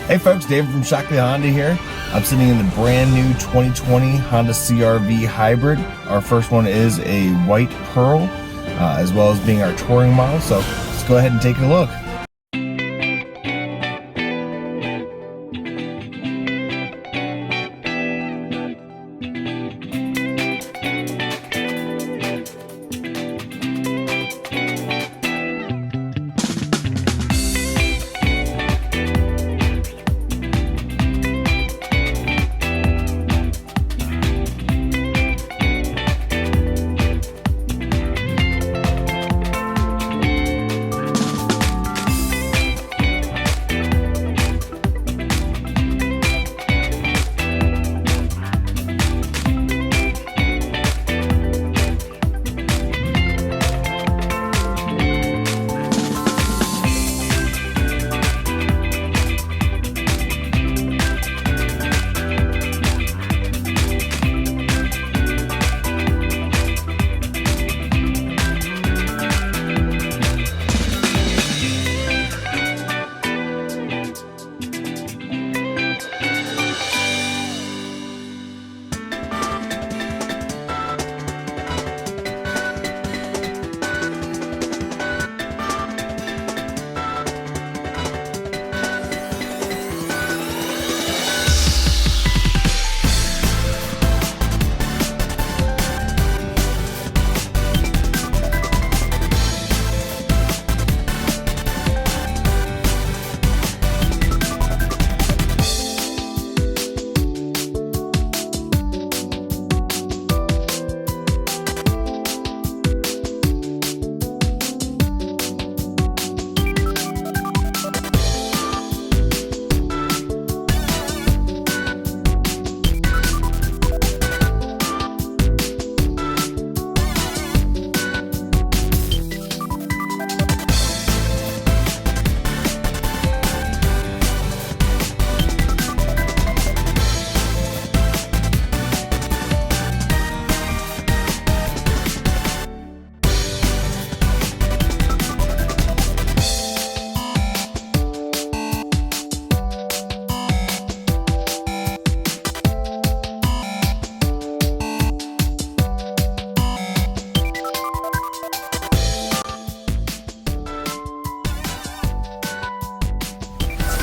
Hey folks, David from Shockley Honda here. I'm sitting in the brand new 2020 Honda CR-V Hybrid. Our first one is a white pearl, as well as being our touring model. So let's go ahead and take a look.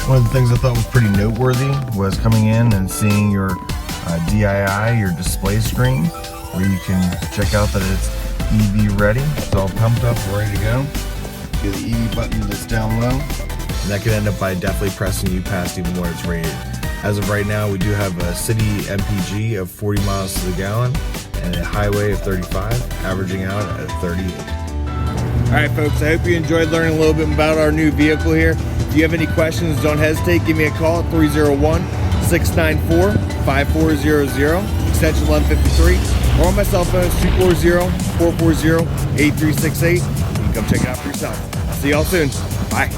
One of the things I thought was pretty noteworthy was coming in and seeing your DII, your display screen, where you can check out that it's EV ready. It's all pumped up, ready to go. Get the EV button that's down low. And that could end up by definitely pressing you past even when it's rated. As of right now, we do have a city MPG of 40 miles to the gallon and a highway of 35, averaging out at 38. All right, folks, I hope you enjoyed learning a little bit about our new vehicle here. If you have any questions, don't hesitate. Give me a call at 301-694-5400, extension 1153, or on my cell phone, 240-440-8368. You can come check it out for yourself. I'll see y'all soon. Bye.